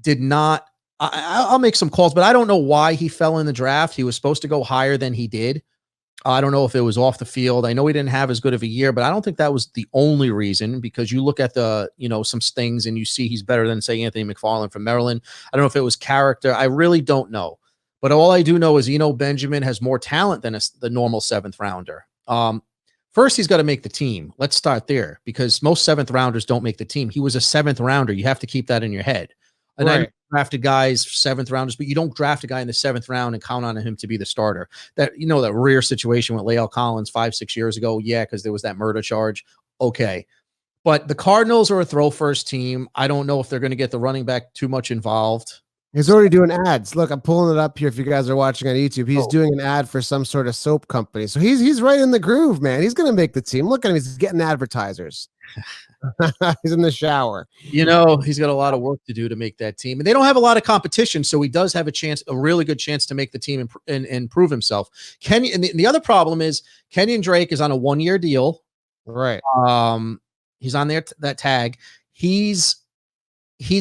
did not – I'll make some calls, but I don't know why he fell in the draft. He was supposed to go higher than he did. I don't know if it was off the field. I know he didn't have as good of a year, but I don't think that was the only reason, because you look at some things and you see he's better than, say, Anthony McFarland from Maryland. I don't know if it was character. I really don't know. But all I do know is Eno Benjamin has more talent than the normal 7th rounder. First, he's got to make the team. Let's start there, because most 7th rounders don't make the team. He was a 7th rounder. You have to keep that in your head. And right. I drafted guys 7th rounders, but you don't draft a guy in the 7th round and count on him to be the starter. That rare situation with Lael Collins 5-6 years ago. Yeah, because there was that murder charge. Okay. But the Cardinals are a throw first team. I don't know if they're going to get the running back too much involved. He's already doing ads. Look, I'm pulling it up here. If you guys are watching on YouTube, he's Oh, doing an ad for some sort of soap company. So he's right in the groove, man. He's gonna make the team. Look at him. He's getting advertisers. He's in the shower. he's got a lot of work to do to make that team, and they don't have a lot of competition, so he does have a really good chance to make the team and prove himself. Kenyon, and the other problem is Kenyon Drake is on a 1-year deal. Right. He's on there that tag. He's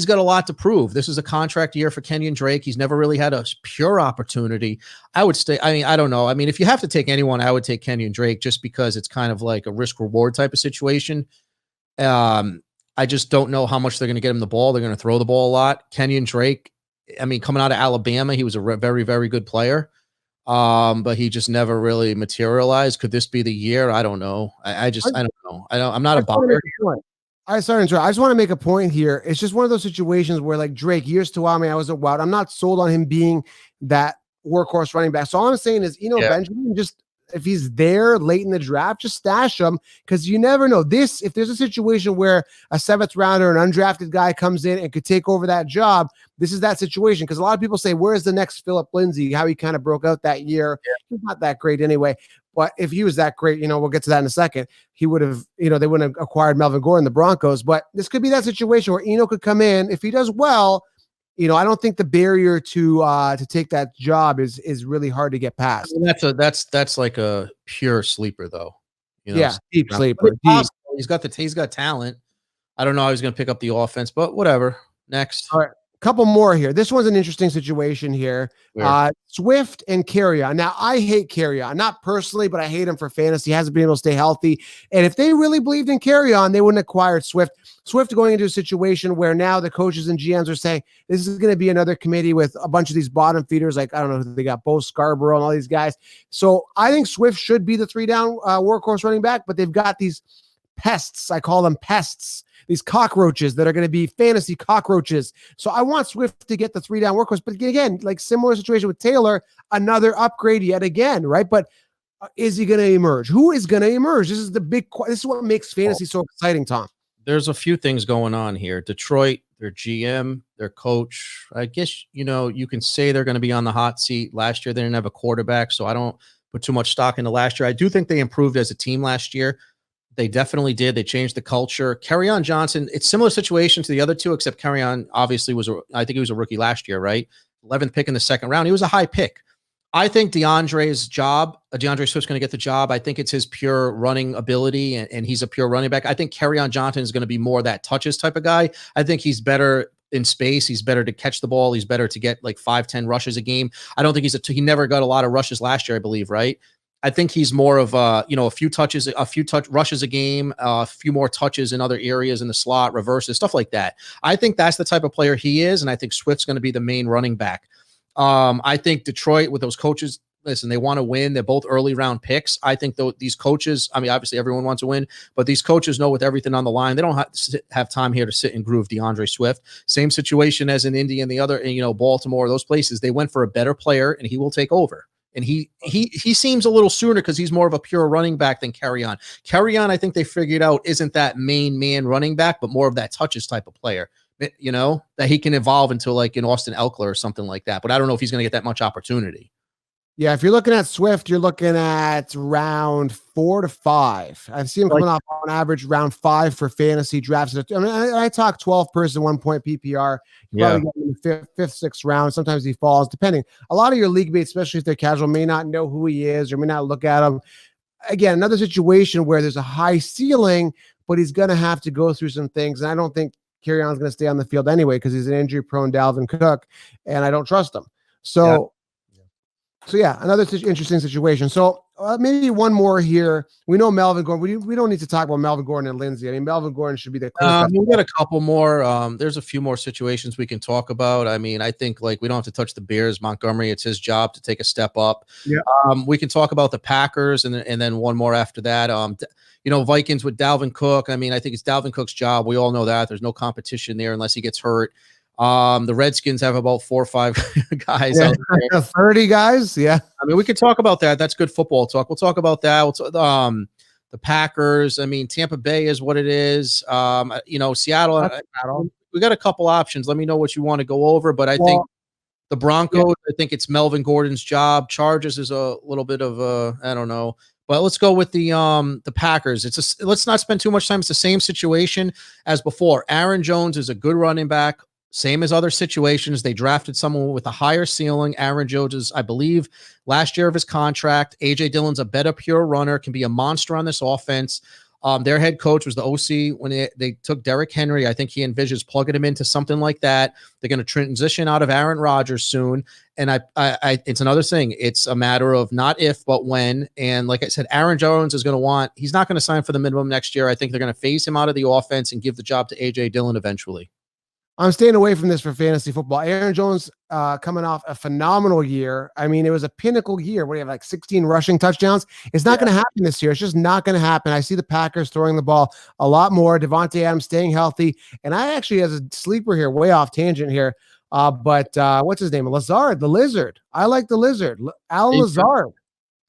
got a lot to prove. This is a contract year for Kenyon Drake. He's never really had a pure opportunity. I would stay. I mean, I don't know. I mean, if you have to take anyone, I would take Kenyon Drake just because it's kind of like a risk reward type of situation. I just don't know how much they're going to get him the ball. They're going to throw the ball a lot. Kenyon Drake, I mean, coming out of Alabama, he was a very, very good player. But he just never really materialized. Could this be the year? I don't know. I don't know. I'm not a buyer. I just want to make a point here. It's just one of those situations where, like Drake, years to while, I was a wild. I'm not sold on him being that workhorse running back. So all I'm saying is, Benjamin, just if he's there late in the draft, just stash him because you never know. If there's a situation where a 7th rounder, an undrafted guy comes in and could take over that job, this is that situation. Because a lot of people say, where's the next Phillip Lindsay? How he kind of broke out that year. Yeah. He's not that great anyway. But if he was that great, we'll get to that in a second. He would have, they wouldn't have acquired Melvin Gordon, the Broncos. But this could be that situation where Eno could come in. If he does well, I don't think the barrier to take that job is really hard to get past. I mean, that's like a pure sleeper, though. Yeah, deep sleeper. He's got talent. I don't know how he's going to pick up the offense, but whatever. Next. All right. Couple more here. This one's an interesting situation here. Swift and Kerryon. Now, I hate Kerryon, not personally, but I hate him for fantasy. He hasn't been able to stay healthy. And if they really believed in Kerryon, they wouldn't have acquired Swift. Swift going into a situation where now the coaches and GMs are saying this is going to be another committee with a bunch of these bottom feeders. Like, I don't know who they got, Bo Scarborough and all these guys. So I think Swift should be the 3-down workhorse running back, but they've got these pests. I call them pests. These cockroaches that are going to be fantasy cockroaches. So I want Swift to get the 3-down workhorse. But again, like similar situation with Taylor, another upgrade yet again, right? But is he going to emerge? Who is going to emerge? This is this is what makes fantasy so exciting, Tom. There's a few things going on here. Detroit, their GM, their coach, I guess, you can say they're going to be on the hot seat. Last year, they didn't have a quarterback, so I don't put too much stock into last year. I do think they improved as a team last year. They definitely did. They changed the culture. Kerryon Johnson, it's similar situation to the other two, except Kerryon obviously I think he was a rookie last year, right? 11th pick in the 2nd round. He was a high pick. I think DeAndre Swift's going to get the job. I think it's his pure running ability, and he's a pure running back. I think Kerryon Johnson is going to be more that touches type of guy. I think he's better in space. He's better to catch the ball. He's better to get like 5-10 rushes a game. I don't think he never got a lot of rushes last year, I believe, right? I think he's more of a few rushes a game, a few more touches in other areas in the slot, reverses, stuff like that. I think that's the type of player he is, and I think Swift's going to be the main running back. I think Detroit with those coaches, listen, they want to win. They're both early round picks. I think these coaches, I mean, obviously everyone wants to win, but these coaches know with everything on the line, they don't have time here to sit and groove DeAndre Swift. Same situation as in Indy and the other, Baltimore, those places. They went for a better player, and he will take over. And he seems a little sooner because he's more of a pure running back than Kerryon. Kerryon, I think they figured out, isn't that main man running back, but more of that touches type of player, that he can evolve into like an Austin Eckler or something like that. But I don't know if he's going to get that much opportunity. Yeah, if you're looking at Swift, you're looking at round 4 to 5. I've seen him coming off on average round 5 for fantasy drafts. I mean, I talk 12-person 1-point PPR. You probably get him in the 5th, 6th round. Sometimes he falls, depending. A lot of your league mates, especially if they're casual, may not know who he is or may not look at him. Again, another situation where there's a high ceiling, but he's going to have to go through some things. And I don't think Kerryon's going to stay on the field anyway because he's an injury-prone Dalvin Cook, and I don't trust him. So another interesting situation. So maybe one more here. We know Melvin Gordon. We don't need to talk about Melvin Gordon and Lindsay. I mean, Melvin Gordon should be the we got a couple more. There's a few more situations we can talk about. I mean, I think like we don't have to touch the Bears. Montgomery, it's his job to take a step up. Yeah. We can talk about the Packers and then one more after that. Vikings with Dalvin Cook. I mean, I think it's Dalvin Cook's job. We all know that. There's no competition there unless he gets hurt. The Redskins have about 4 or 5 guys. Yeah, 30 guys. Yeah. I mean, we could talk about that. That's good football talk. We'll talk about that. The Packers. I mean, Tampa Bay is what it is. Seattle. We got a couple options. Let me know what you want to go over. But I think The Broncos, I think it's Melvin Gordon's job. Chargers is a little bit of I don't know. But let's go with the Packers. Let's not spend too much time. It's the same situation as before. Aaron Jones is a good running back, same as other situations. They drafted someone with a higher ceiling. Aaron Jones is, I believe, last year of his contract. AJ Dillon's a better pure runner, can be a monster on this offense. Their head coach was the OC when they took Derrick Henry. I think he envisions plugging him into something like that. They're going to transition out of Aaron Rodgers soon. And it's another thing. It's a matter of not if, but when. And like I said, Aaron Jones is going to he's not going to sign for the minimum next year. I think they're going to phase him out of the offense and give the job to AJ Dillon eventually. I'm staying away from this for fantasy football. Aaron Jones coming off a phenomenal year. I mean, it was a pinnacle year. What do you have, like 16 rushing touchdowns? It's not going to happen this year. It's just not going to happen. I see the Packers throwing the ball a lot more. Devontae Adams staying healthy. And I actually, as a sleeper here, way off tangent here, but what's his name? Lazard, the Lizard. I like the Lizard. Alan Lazard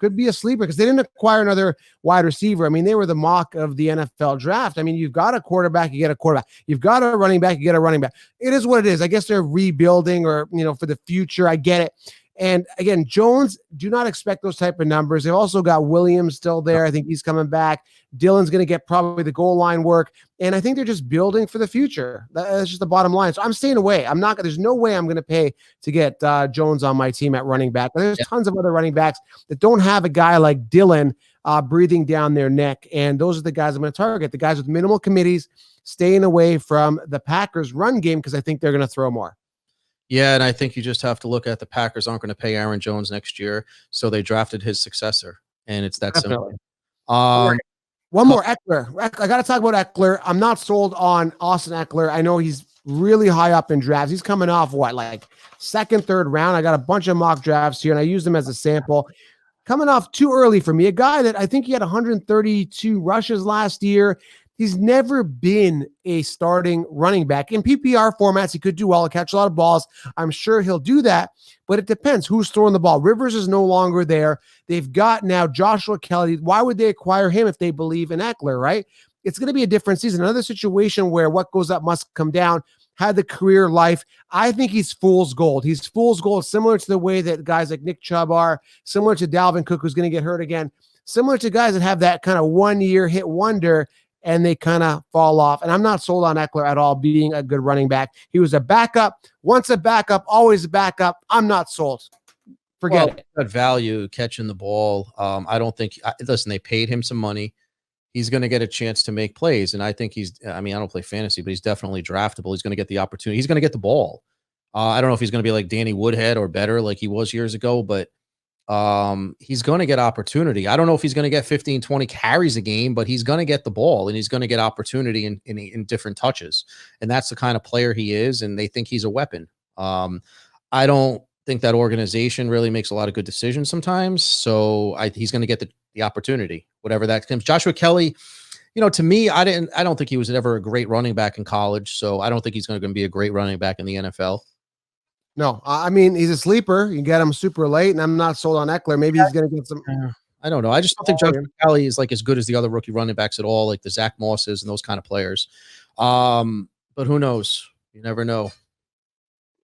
could be a sleeper because they didn't acquire another wide receiver. I mean, they were the mock of the NFL draft. I mean, you've got a quarterback, you get a quarterback. You've got a running back, you get a running back. It is what it is. I guess they're rebuilding or, for the future. I get it. And again, Jones, do not expect those type of numbers. They've also got Williams still there. I think he's coming back. Dillon's going to get probably the goal line work. And I think they're just building for the future. That's just the bottom line. So I'm staying away. There's no way I'm going to pay to get Jones on my team at running back. There's tons of other running backs that don't have a guy like Dillon breathing down their neck. And those are the guys I'm going to target, the guys with minimal committees, staying away from the Packers run game because I think they're going to throw more. Yeah, and I think you just have to look at the Packers aren't going to pay Aaron Jones next year, so they drafted his successor, and it's that simple. One more, Eckler. I got to talk about Eckler. I'm not sold on Austin Eckler. I know he's really high up in drafts. He's coming off like second, third round. I got a bunch of mock drafts here, and I use them as a sample. Coming off too early for me. A guy that I think he had 132 rushes last year. He's never been a starting running back. In PPR formats, he could do well, catch a lot of balls. I'm sure he'll do that, but it depends who's throwing the ball. Rivers is no longer there. They've got now Joshua Kelly. Why would they acquire him if they believe in Eckler, right? It's going to be a different season. Another situation where what goes up must come down. Had the career life. I think he's fool's gold. He's fool's gold, similar to the way that guys like Nick Chubb are, similar to Dalvin Cook, who's going to get hurt again, similar to guys that have that kind of 1 year hit wonder and they kind of fall off. And I'm not sold on Eckler at all being a good running back. He was a backup, once a backup, always a backup. I'm not sold. Forget it. That value catching the ball. I don't think, listen, they paid him some money. He's going to get a chance to make plays. And I think I don't play fantasy, but he's definitely draftable. He's going to get the opportunity. He's going to get the ball. I don't know if he's going to be like Danny Woodhead or better like he was years ago, but he's going to get opportunity. I don't know if he's going to get 15, 20 carries a game, but he's going to get the ball and he's going to get opportunity in different touches. And that's the kind of player he is. And they think he's a weapon. I don't think that organization really makes a lot of good decisions sometimes. So he's going to get the opportunity, whatever that comes. Joshua Kelly, to me, I don't think he was ever a great running back in college. So I don't think he's going to be a great running back in the NFL. No, I mean, he's a sleeper. You get him super late, and I'm not sold on Eckler. Maybe he's going to get some. I don't know. I just don't think Joshua Kelly is like as good as the other rookie running backs at all, like the Zach Mosses and those kind of players. But who knows? You never know.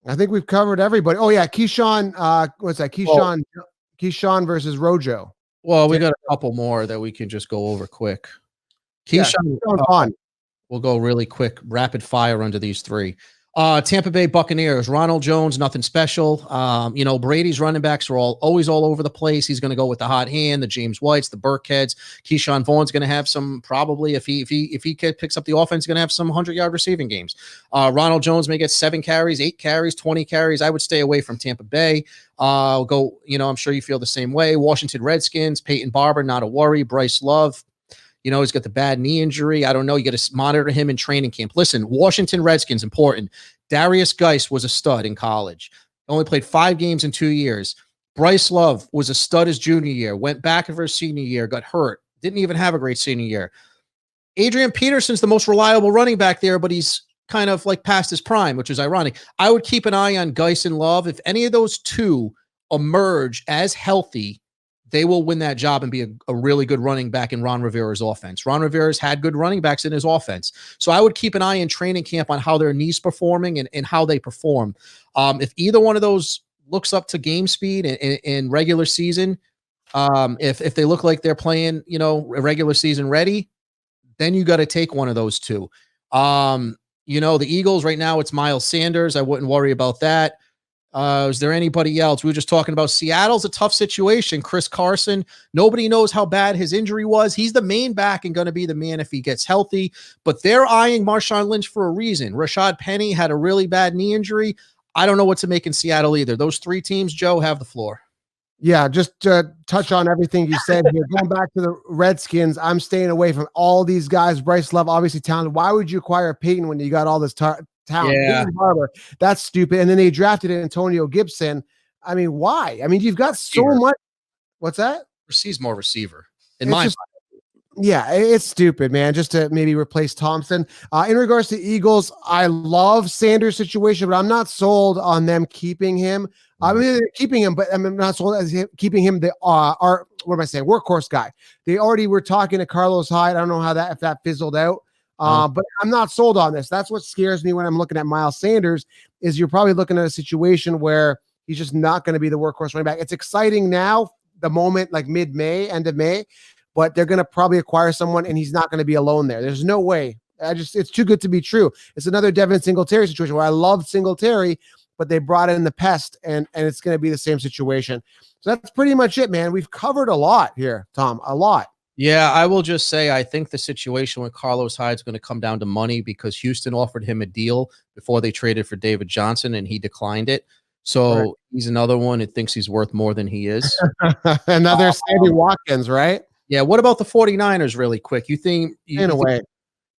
I think we've covered everybody. Oh yeah, Keyshawn. What's that? Keyshawn versus Rojo. Well, we got a couple more that we can just go over quick. Keyshawn, we'll go really quick, rapid fire under these three. Tampa Bay Buccaneers, Ronald Jones, nothing special. Brady's running backs are always all over the place. He's going to go with the hot hand, the James Whites, the Burkheads. Keyshawn Vaughn's going to have some, probably if he picks up the offense, he's going to have some 100-yard receiving games. Ronald Jones may get 7 carries, 8 carries, 20 carries. I would stay away from Tampa Bay. I'm sure you feel the same way. Washington Redskins, Peyton Barber, not a worry. Bryce Love. He's got the bad knee injury. I don't know. You got to monitor him in training camp. Listen, Washington Redskins, important. Darius Geis was a stud in college. Only played 5 games in 2 years. Bryce Love was a stud his junior year. Went back for his senior year. Got hurt. Didn't even have a great senior year. Adrian Peterson's the most reliable running back there, but he's kind of like past his prime, which is ironic. I would keep an eye on Geis and Love. If any of those two emerge as healthy, they will win that job and be a really good running back in Ron Rivera's offense. Ron Rivera's had good running backs in his offense. So I would keep an eye in training camp on how their knees performing and how they perform. If either one of those looks up to game speed in regular season, if they look like they're playing, regular season ready, then you got to take one of those two. The Eagles right now, it's Miles Sanders. I wouldn't worry about that. Is there anybody else? We were just talking about Seattle's a tough situation. Chris Carson, nobody knows how bad his injury was. He's the main back and going to be the man if he gets healthy, but they're eyeing Marshawn Lynch for a reason. Rashad Penny had a really bad knee injury. I don't know what to make in Seattle either. Those three teams, Joe, have the floor. Yeah, just to touch on everything you said here. Going back to the Redskins, I'm staying away from all these guys. Bryce Love, obviously talented. Why would you acquire Peyton when you got all this talent? Yeah. Barber, that's stupid. And then they drafted Antonio Gibson. I mean, why? I mean, you've got so much. What's that? He's more receiver. Yeah, it's stupid, man. Just to maybe replace Thompson. In regards to Eagles, I love Sanders' situation, but I'm not sold on them keeping him. I mean, they're keeping him, but I'm not sold as keeping him. Workhorse guy. They already were talking to Carlos Hyde. I don't know if that fizzled out. But I'm not sold on this. That's what scares me when I'm looking at Miles Sanders. Is you're probably looking at a situation where he's just not going to be the workhorse running back. It's exciting now, the moment like mid-May, end of May. But they're going to probably acquire someone, and he's not going to be alone there. There's no way. It's too good to be true. It's another Devin Singletary situation where I love Singletary, but they brought in the pest, and it's going to be the same situation. So that's pretty much it, man. We've covered a lot here, Tom, a lot. Yeah, I will just say I think the situation with Carlos Hyde is going to come down to money because Houston offered him a deal before they traded for David Johnson, and he declined it. So He's another one that thinks he's worth more than he is. Another Sammy Watkins, right? Yeah. What about the 49ers really quick? In a way,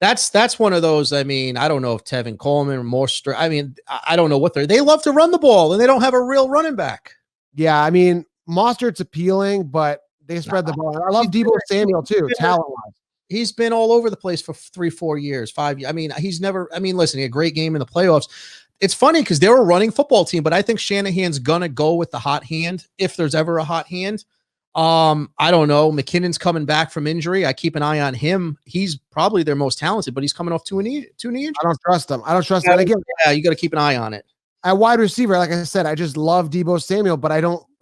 that's one of those. I mean, I don't know if Tevin Coleman or Morster. I mean, I don't know what they love to run the ball and they don't have a real running back. Yeah. I mean, Mostert's appealing, but they spread the ball. I love Deebo Samuel too, talent-wise. He's been all over the place for 3-4 years, 5 years. I mean, listen, he had a great game in the playoffs. It's funny because they're a running football team, but I think Shanahan's gonna go with the hot hand if there's ever a hot hand. I don't know. McKinnon's coming back from injury. I keep an eye on him. He's probably their most talented, but he's coming off two knee injury. I don't trust him. Again, yeah, you got to keep an eye on it. At wide receiver, like I said, I just love Deebo Samuel, but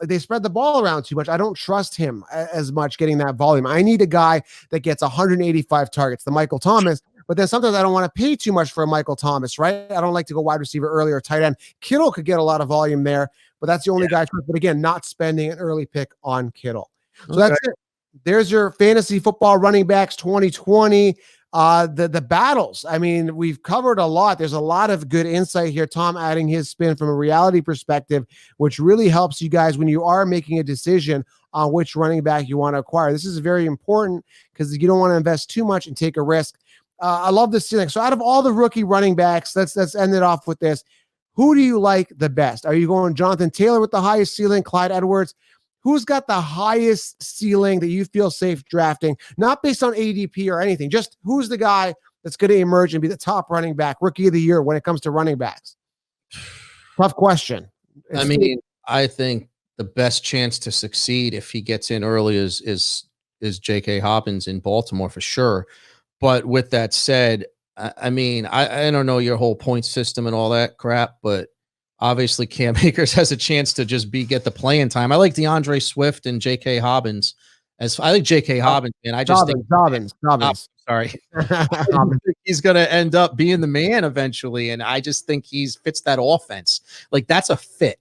they spread the ball around too much. I don't trust him as much getting that volume. I need a guy that gets 185 targets, the Michael Thomas. But then sometimes I don't want to pay too much for a Michael Thomas, right? I don't like to go wide receiver early or tight end. Kittle could get a lot of volume there, but that's the only guy. But again, not spending an early pick on Kittle. So that's it. There's your fantasy football running backs 2020. The battles. I mean, we've covered a lot. There's a lot of good insight here. Tom adding his spin from a reality perspective, which really helps you guys when you are making a decision on which running back you want to acquire. This is very important because you don't want to invest too much and take a risk. I love this ceiling. So out of all the rookie running backs, let's end it off with this. Who do you like the best? Are you going Jonathan Taylor with the highest ceiling, Clyde Edwards? Who's got the highest ceiling that you feel safe drafting? Not based on ADP or anything. Just who's the guy that's going to emerge and be the top running back, rookie of the year when it comes to running backs? Tough question. I think the best chance to succeed if he gets in early is J.K. Dobbins in Baltimore for sure. But with that said, I don't know your whole point system and all that crap, but obviously Cam Akers has a chance to just get the playing time. I like DeAndre Swift and J.K. Dobbins. I like J.K. Dobbins, and I just think Dobbins. Sorry, he's going to end up being the man eventually, and I just think he fits that offense. Like that's a fit,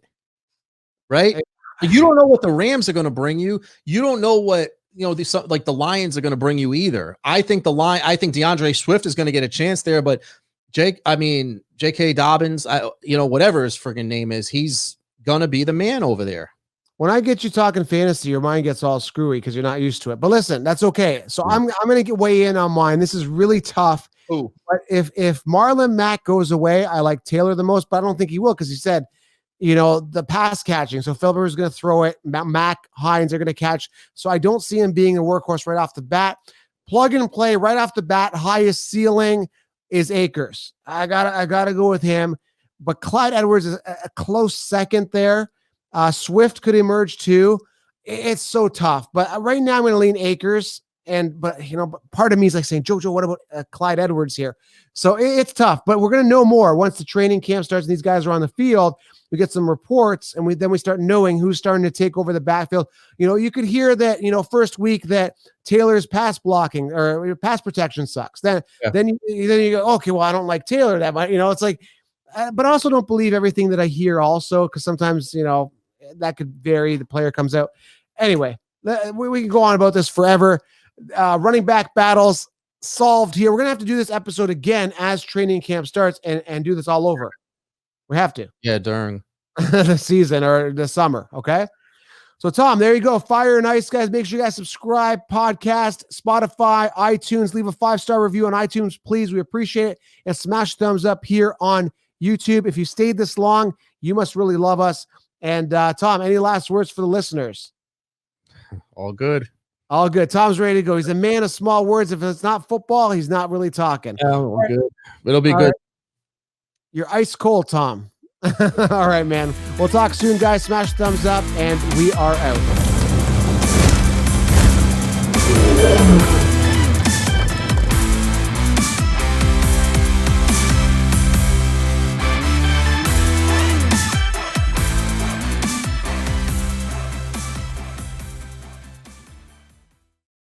right? You don't know what the Rams are going to bring you. You don't know what the Lions are going to bring you either. I think DeAndre Swift is going to get a chance there, but J.K. Dobbins, whatever his friggin' name is, he's gonna be the man over there. When I get you talking fantasy, your mind gets all screwy because you're not used to it. But listen, that's okay. So I'm gonna weigh in on mine. This is really tough. Ooh. But if Marlon Mack goes away, I like Taylor the most, but I don't think he will because he said, the pass catching. So Philbert is going to throw it. Mack, Hines are going to catch. So I don't see him being a workhorse right off the bat. Plug and play right off the bat. Highest ceiling is Akers. I gotta go with him. But Clyde Edwards is a close second there. Swift could emerge too. It's so tough. But right now I'm going to lean Akers. But part of me is like saying, Jojo, what about Clyde Edwards here? So it's tough, but we're going to know more once the training camp starts and these guys are on the field. We get some reports and we start knowing who's starting to take over the backfield. You could hear that, first week that Taylor's pass blocking or pass protection sucks. Then you go, okay, well, I don't like Taylor that much. It's like, but I also don't believe everything that I hear also, because sometimes, that could vary. The player comes out. Anyway, we can go on about this forever. Running back battles solved here. We're going to have to do this episode again as training camp starts and do this all over. We have to. Yeah, during the season or the summer. Okay. So, Tom, there you go. Fire and Ice, guys. Make sure you guys subscribe, podcast, Spotify, iTunes. Leave a 5-star review on iTunes, please. We appreciate it. And smash thumbs up here on YouTube. If you stayed this long, you must really love us. And Tom, any last words for the listeners? All good. All good. Tom's ready to go. He's a man of small words. If it's not football, he's not really talking. Yeah, all good. It'll be good. Right. You're ice cold, Tom. All right, man. We'll talk soon, guys. Smash thumbs up, and we are out.